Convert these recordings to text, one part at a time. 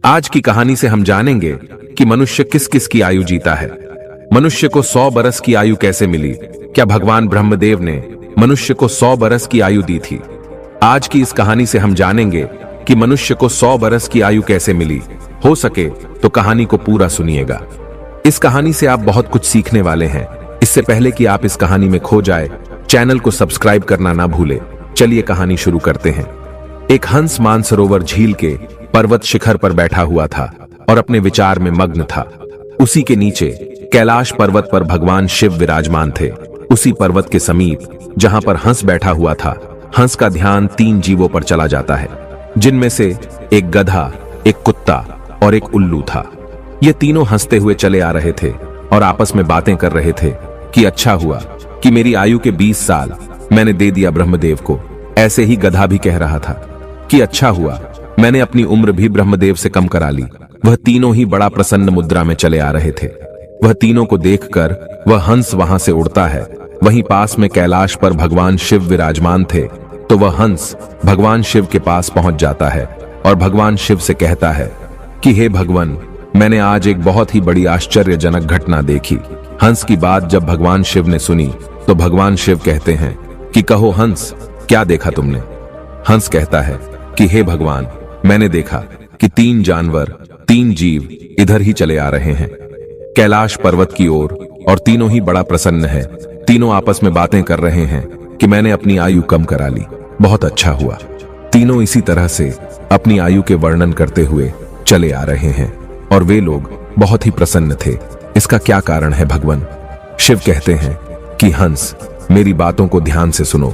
आज की कहानी से हम जानेंगे कि मनुष्य किस किस की आयु जीता है। मनुष्य को 100 बरस की आयु कैसे मिली? क्या भगवान ब्रह्मदेव ने मनुष्य को 100 बरस की आयु दी थी? आज की इस कहानी से हम जानेंगे कि मनुष्य को 100 बरस की आयु कैसे मिली। हो सके तो कहानी को पूरा सुनिएगा। इस कहानी से आप बहुत कुछ सीखने वाले हैं। इससे पहले कि आप इस कहानी में खो जाए, चैनल को सब्सक्राइब करना ना भूले। चलिए कहानी शुरू करते हैं। एक हंस मानसरोवर झील के पर्वत शिखर पर बैठा हुआ था और अपने विचार में मग्न था। उसी के नीचे कैलाश पर्वत पर भगवान शिव विराजमान थे। उसी पर्वत के समीप जहां पर हंस बैठा हुआ था, हंस का ध्यान 3 जीवों पर चला जाता है, जिनमें से एक गधा, एक कुत्ता और एक उल्लू था। ये तीनों हंसते हुए चले आ रहे थे और आपस में बातें कर रहे थे कि अच्छा हुआ कि मेरी आयु के 20 साल मैंने दे दिया ब्रह्मदेव को। ऐसे ही गधा भी कह रहा था कि अच्छा हुआ मैंने अपनी उम्र भी ब्रह्मदेव से कम करा ली। वह तीनों ही बड़ा प्रसन्न मुद्रा में चले आ रहे थे। वह तीनों को देखकर वह हंस वहां से उड़ता है। वहीं पास में कैलाश पर भगवान शिव विराजमान थे, तो वह हंस भगवान शिव के पास पहुंच जाता है और भगवान शिव से कहता है कि हे भगवान, मैंने आज एक बहुत ही बड़ी आश्चर्यजनक घटना देखी। हंस की बात जब भगवान शिव ने सुनी तो भगवान शिव कहते हैं कि कहो हंस, क्या देखा तुमने? हंस कहता है कि हे भगवान, मैंने देखा कि 3 जानवर, 3 जीव इधर ही चले आ रहे हैं कैलाश पर्वत की ओर, और तीनों ही बड़ा प्रसन्न है। तीनों आपस में बातें कर रहे हैं कि मैंने अपनी आयु कम करा ली, बहुत अच्छा हुआ। तीनों इसी तरह से अपनी आयु के वर्णन करते हुए चले आ रहे हैं और वे लोग बहुत ही प्रसन्न थे। इसका क्या कारण है भगवान? शिव कहते हैं कि हंस, मेरी बातों को ध्यान से सुनो।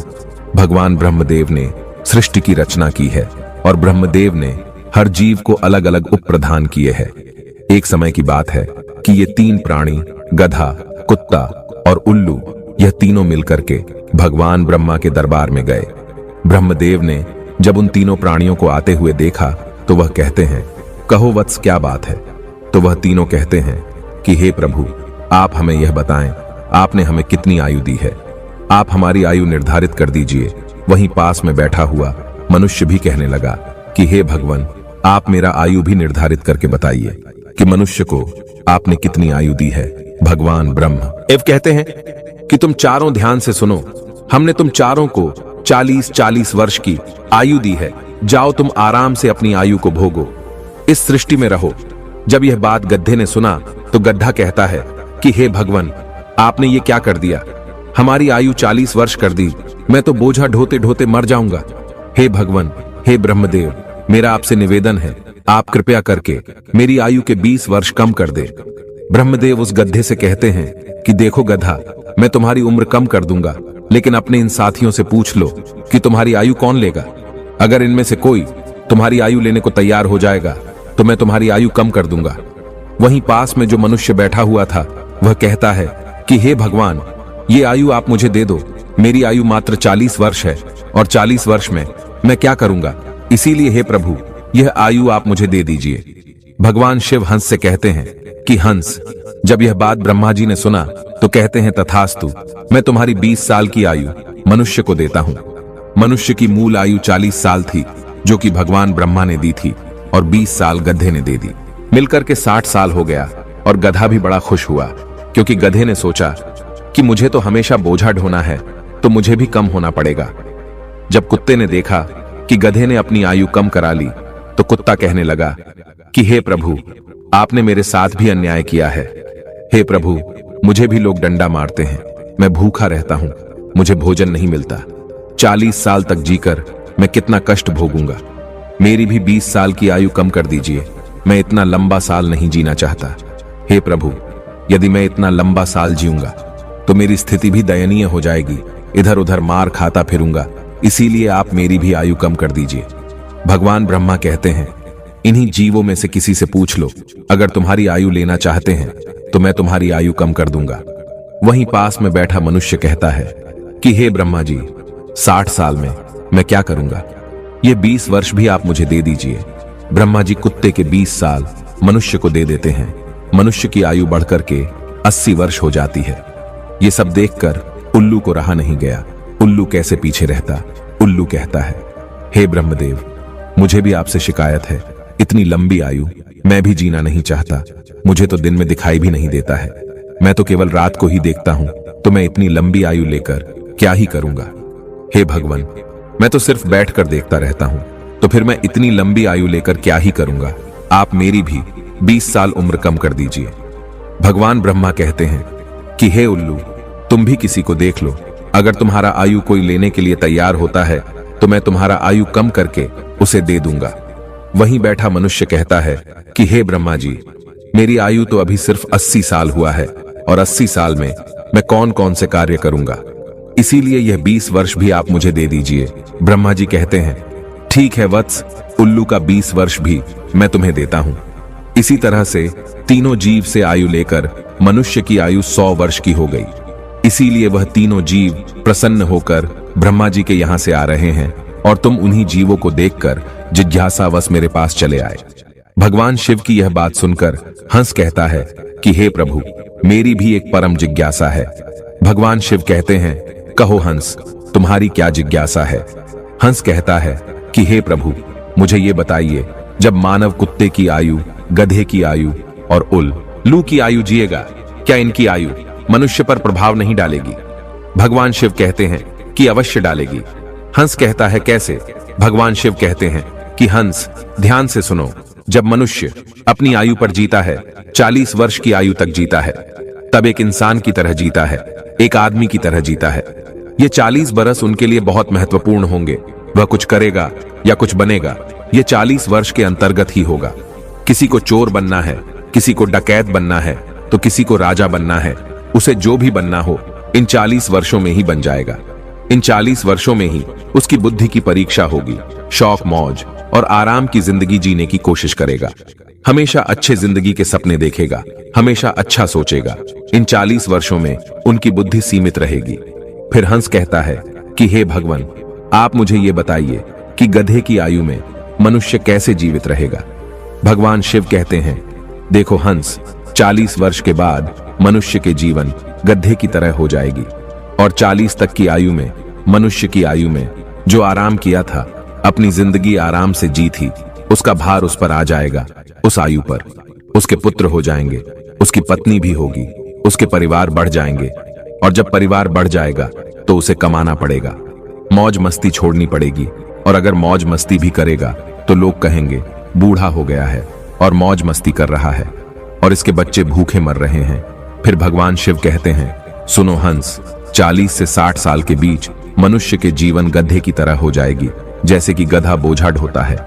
भगवान ब्रह्मदेव ने सृष्टि की रचना की है और ब्रह्मदेव ने हर जीव को अलग अलग उप प्रदान किए हैं। एक समय की बात है कि ये 3 प्राणी, गधा, कुत्ता और उल्लू, यह तीनों मिलकर के भगवान ब्रह्मा के दरबार में गए। ब्रह्मदेव ने जब उन तीनों प्राणियों को आते हुए देखा तो वह कहते हैं, कहो वत्स, क्या बात है? तो वह तीनों कहते हैं कि हे प्रभु, आप हमें यह बताएं, आपने हमें कितनी आयु दी है? आप हमारी आयु निर्धारित कर दीजिए। वहीं पास में बैठा हुआ मनुष्य भी कहने लगा कि हे भगवान, आप मेरा आयु भी निर्धारित करके बताइए कि मनुष्य को आपने कितनी आयु दी है। भगवान ब्रह्म एव कहते हैं कि तुम चारों ध्यान से सुनो। हमने तुम चारों को 40-40 वर्ष की आयु दी है। जाओ तुम आराम से अपनी आयु को भोगो, इस सृष्टि में रहो। जब यह बात गड्ढे ने सुना तो गड्ढा कहता है कि हे भगवान, आपने ये क्या कर दिया? हमारी आयु 40 वर्ष कर दी। मैं तो बोझा ढोते ढोते मर जाऊंगा। हे भगवान, हे ब्रह्मदेव, मेरा आपसे निवेदन है, आप कृपया करके मेरी आयु के 20 वर्ष कम कर दे। ब्रह्मदेव उस गड्ढे से कहते हैं कि देखो गधा, मैं तुम्हारी उम्र कम कर दूंगा, लेकिन अपने इन साथियों से पूछ लो कि तुम्हारी आयु कौन लेगा। अगर इनमें से कोई तुम्हारी आयु लेने को तैयार हो जाएगा तो मैं तुम्हारी आयु कम कर दूंगा। वहीं पास में जो मनुष्य बैठा हुआ था वह कहता है कि हे भगवान, ये आयु आप मुझे दे दो। मेरी आयु मात्र 40 वर्ष है और 40 वर्ष में मैं क्या करूंगा? इसीलिए हे प्रभु, यह आयु आप मुझे दे दीजिए। भगवान शिव हंस से कहते हैं कि हंस, जब यह बात ब्रह्मा जी ने सुना तो कहते हैं तथास्तु, मैं तुम्हारी 20 साल की आयु मनुष्य को देता हूं। मनुष्य की मूल आयु 40 साल थी, जो कि भगवान ब्रह्मा ने दी थी, और 20 साल गधे ने दे दी। मिलकर के 60 साल हो गया और गधा भी बड़ा खुश हुआ, क्योंकि गधे ने सोचा कि मुझे तो हमेशा बोझा ढोना है, तो मुझे भी कम होना पड़ेगा। जब कुत्ते ने देखा कि गधे ने अपनी आयु कम करा ली तो कुत्ता कहने लगा कि हे प्रभु, आपने मेरे साथ भी अन्याय किया है। हे प्रभु, मुझे भी लोग डंडा मारते हैं, मैं भूखा रहता हूं, मुझे भोजन नहीं मिलता। 40 साल तक जीकर मैं कितना कष्ट भोगूंगा। मेरी भी 20 साल की आयु कम कर दीजिए, मैं इतना लंबा साल नहीं जीना चाहता। हे प्रभु, यदि मैं इतना लंबा साल जीऊंगा तो मेरी स्थिति भी दयनीय हो जाएगी, इधर उधर मार खाता फिरूंगा, इसीलिए आप मेरी भी आयु कम कर दीजिए। भगवान ब्रह्मा कहते हैं, इन्हीं जीवों में से किसी से पूछ लो, अगर तुम्हारी आयु लेना चाहते हैं तो मैं तुम्हारी आयु कम कर दूंगा। वहीं पास में बैठा मनुष्य कहता है कि हे ब्रह्मा जी, 60 साल में मैं क्या करूंगा? ये 20 वर्ष भी आप मुझे दे दीजिए। ब्रह्मा जी कुत्ते के 20 साल मनुष्य को दे देते हैं। मनुष्य की आयु बढ़कर के 80 वर्ष हो जाती है। ये सब देखकर उल्लू को रहा नहीं गया। उल्लू कैसे पीछे रहता? उल्लू कहता है, हे ब्रह्मदेव, मुझे भी आपसे शिकायत है, इतनी लंबी आयु मैं भी जीना नहीं चाहता। मुझे तो दिन में दिखाई भी नहीं देता है। मैं तो केवल रात को ही देखता हूं। तो मैं इतनी लंबी आयु लेकर क्या ही करूंगा। हे भगवान, मैं तो सिर्फ बैठकर देखता रहता हूं। तो फिर मैं इतनी लंबी आयु लेकर क्या ही करूंगा। आप मेरी भी 20 साल उम्र कम कर दीजिए। भगवान ब्रह्मा कहते हैं कि हे उल्लू, तुम भी किसी को देख लो। अगर तुम्हारा आयु कोई लेने के लिए तैयार होता है तो मैं तुम्हारा आयु कम करके उसे दे दूंगा। वहीं बैठा मनुष्य कहता है कि हे ब्रह्मा जी, मेरी आयु तो अभी सिर्फ 80 साल हुआ है और 80 साल में मैं कौन कौन से कार्य करूंगा। इसीलिए यह 20 वर्ष भी आप मुझे दे दीजिए। ब्रह्मा जी कहते हैं ठीक है वत्स, उल्लू का 20 वर्ष भी मैं तुम्हें देता हूं। इसी तरह से तीनों जीव से आयु लेकर मनुष्य की आयु 100 वर्ष की हो गई। इसीलिए वह तीनों जीव प्रसन्न होकर ब्रह्मा जी के यहां से आ रहे हैं और तुम उन्हीं जीवों को देखकर जिज्ञासावश मेरे पास चले आए। भगवान शिव की यह बात सुनकर हंस कहता है कि हे प्रभु, मेरी भी एक परम जिज्ञासा है। भगवान शिव कहते हैं कहो हंस, तुम्हारी क्या जिज्ञासा है। हंस कहता है कि हे प्रभु, मुझे ये बताइए, जब मानव कुत्ते की आयु, गधे की आयु और उल्लू की आयु जिएगा, क्या इनकी आयु मनुष्य पर प्रभाव नहीं डालेगी। भगवान शिव कहते हैं कि अवश्य डालेगी। हंस कहता है कैसे। भगवान शिव कहते हैं कि हंस, ध्यान से सुनो। जब मनुष्य अपनी आयु पर जीता है, 40 वर्ष की आयु तक जीता है, तब एक इंसान की तरह जीता है, एक आदमी की तरह जीता है। ये 40 बरस उनके लिए बहुत महत्वपूर्ण होंगे। वह कुछ करेगा या कुछ बनेगा, ये 40 वर्ष के अंतर्गत ही होगा। किसी को चोर बनना है, किसी को डकैत बनना है, तो किसी को राजा बनना है। उसे जो भी बनना हो इन 40 वर्षों में ही बन जाएगा। इन 40 वर्षों में ही उसकी बुद्धि की परीक्षा होगी। शौक, मौज और आराम की जिंदगी जीने की कोशिश करेगा। हमेशा अच्छे जिंदगी के सपने देखेगा, हमेशा अच्छा सोचेगा। इन 40 वर्षों में उनकी बुद्धि सीमित रहेगी। फिर हंस कहता है कि हे भगवान, आप मुझे ये बताइए कि गधे की आयु में मनुष्य कैसे जीवित रहेगा। भगवान शिव कहते हैं देखो हंस, 40 वर्ष के बाद मनुष्य के जीवन गधे की तरह हो जाएगी और 40 तक की आयु में मनुष्य की आयु में जो आराम किया था, अपनी जिंदगी आराम से जी थी, उसका भार उस पर आ जाएगा। उस आयु पर उसके पुत्र हो जाएंगे, उसकी पत्नी भी होगी, उसके परिवार बढ़ जाएंगे और जब परिवार बढ़ जाएगा तो उसे कमाना पड़ेगा, मौज मस्ती छोड़नी पड़ेगी। और अगर मौज मस्ती भी करेगा तो लोग कहेंगे बूढ़ा हो गया है और मौज मस्ती कर रहा है और इसके बच्चे भूखे मर रहे हैं। फिर भगवान शिव कहते हैं सुनो हंस, 40 से 60 साल के बीच मनुष्य के जीवन गधे की तरह हो जाएगी। जैसे कि गधा बोझा ढोता है,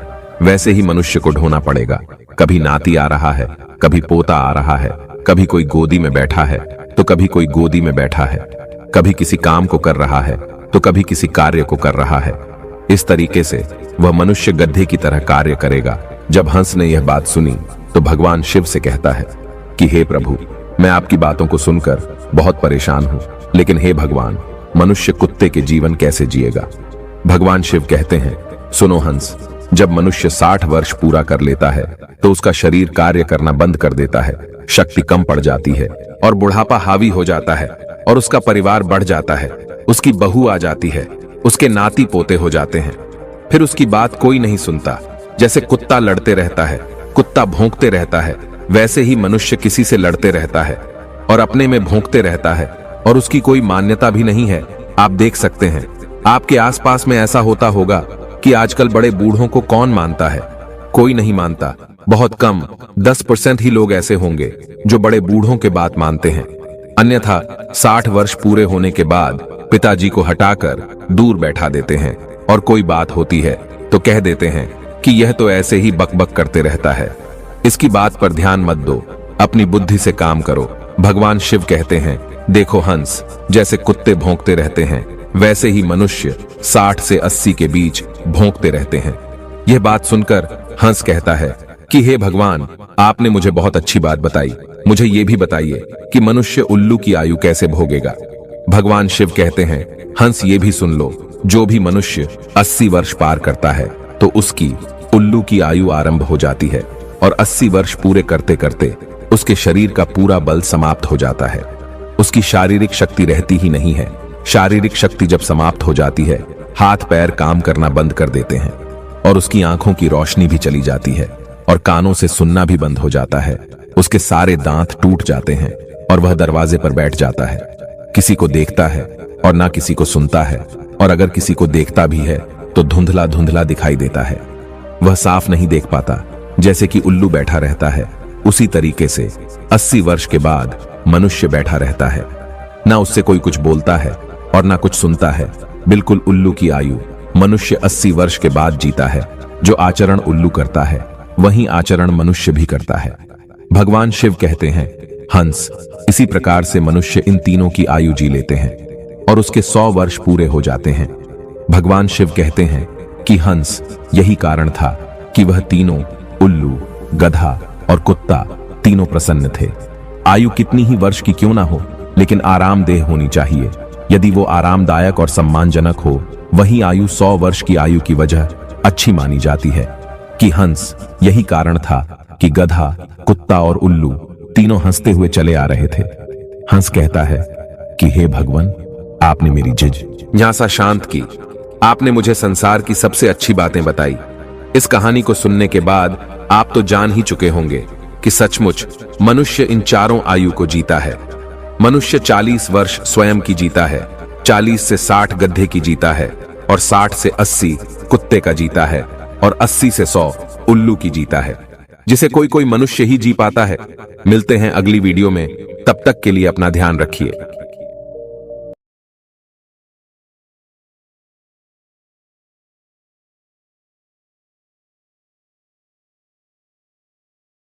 वैसे ही मनुष्य को ढोना पड़ेगा। कभी नाती आ रहा है, कभी पोता आ रहा है, कभी कोई गोदी में बैठा है तो कभी कोई गोदी में बैठा है, कभी किसी काम को कर रहा है तो कभी किसी कार्य को कर रहा है। इस तरीके से वह मनुष्य गधे की तरह कार्य करेगा। जब हंस ने यह बात सुनी तो भगवान शिव से कहता है कि हे प्रभु, मैं आपकी बातों को सुनकर बहुत परेशान हूं, लेकिन हे भगवान, मनुष्य कुत्ते के जीवन कैसे जिएगा। भगवान शिव कहते हैं सुनो हंस, जब मनुष्य 60 वर्ष पूरा कर लेता है तो उसका शरीर कार्य करना बंद कर देता है, शक्ति कम पड़ जाती है और बुढ़ापा हावी हो जाता है और उसका परिवार बढ़ जाता है, उसकी बहू आ जाती है, उसके नाती पोते हो जाते हैं। फिर उसकी बात कोई नहीं सुनता। जैसे कुत्ता लड़ते रहता है, कुत्ता भौंकते रहता है, वैसे ही मनुष्य किसी से लड़ते रहता है और अपने में भौंकते रहता है और उसकी कोई मान्यता भी नहीं है। आप देख सकते हैं, आपके आसपास में ऐसा होता होगा कि आजकल बड़े बूढ़ों को कौन मानता है। कोई नहीं मानता। बहुत कम 10% ही लोग ऐसे होंगे जो बड़े बूढ़ों के बात मानते हैं। अन्यथा 60 वर्ष पूरे होने के बाद पिताजी को हटाकर दूर बैठा देते हैं और कोई बात होती है तो कह देते हैं कि यह तो ऐसे ही बकबक करते रहता है, इसकी बात पर ध्यान मत दो, अपनी बुद्धि से काम करो। भगवान शिव कहते हैं देखो हंस, जैसे कुत्ते भौंकते रहते हैं वैसे ही मनुष्य 60 से 80 के बीच भौंकते रहते हैं। यह बात सुनकर हंस कहता है कि हे भगवान, आपने मुझे बहुत अच्छी बात बताई, मुझे यह भी बताइए कि मनुष्य उल्लू की आयु कैसे भोगेगा। भगवान शिव कहते हैं हंस, ये भी सुन लो, जो भी मनुष्य 80 वर्ष पार करता है तो उसकी उल्लू की आयु आरंभ हो जाती है और 80 वर्ष पूरे करते करते उसके शरीर का पूरा बल समाप्त हो जाता है। उसकी शारीरिक शक्ति रहती ही नहीं है। शारीरिक शक्ति जब समाप्त हो जाती है, हाथ पैर काम करना बंद कर देते हैं और उसकी आंखों की रोशनी भी चली जाती है। और कानों से सुनना भी बंद हो जाता है। उसके सारे दांत टूट जाते हैं और वह दरवाजे पर बैठ जाता है। किसी को देखता है और ना किसी को सुनता है, और अगर किसी को देखता भी है तो धुंधला धुंधला दिखाई देता है। वह साफ नहीं देख पाता, जैसे कि उल्लू बैठा रहता है। उसी तरीके से 80 वर्ष के बाद मनुष्य बैठा रहता है। ना उससे कोई कुछ बोलता है और ना कुछ सुनता है। बिल्कुल उल्लू की आयु मनुष्य 80 वर्ष के बाद जीता है। जो आचरण उल्लू करता है वही आचरण मनुष्य भी करता है। भगवान शिव कहते हैं, हंस, इसी प्रकार से मनुष्य इन तीनों की आयु जी लेते हैं और उसके 100 वर्ष पूरे हो जाते हैं। भगवान शिव कहते हैं कि हंस, यही कारण था कि वह तीनों, उल्लू, गधा और कुत्ता, तीनों प्रसन्न थे। आयु कितनी ही वर्ष की क्यों ना हो, लेकिन आरामदेह होनी चाहिए। यदि वो आरामदायक और सम्मानजनक हो, वही आयु 100 वर्ष की आयु की वजह अच्छी मानी जाती है। कि हंस, यही कारण था कि गधा, कुत्ता और उल्लू तीनों हंसते हुए चले आ रहे थे। हंस कहता है कि हे भगवान, आपने मेरी जिज्ञासा शांत की। आपने मुझे संसार की सबसे अच्छी बातें बताई। इस कहानी को सुनने के बाद आप तो जान ही चुके होंगे कि सचमुच मनुष्य इन चारों आयु को जीता है। मनुष्य 40 वर्ष स्वयं की जीता है, 40 से 60 गधे की जीता है, और 60 से 80 कुत्ते का जीता है, और 80 से 100 उल्लू की जीता है, जिसे कोई कोई मनुष्य ही जी पाता है। मिलते हैं अगली वीडियो में, तब तक के लिए अपना ध्यान रखिए।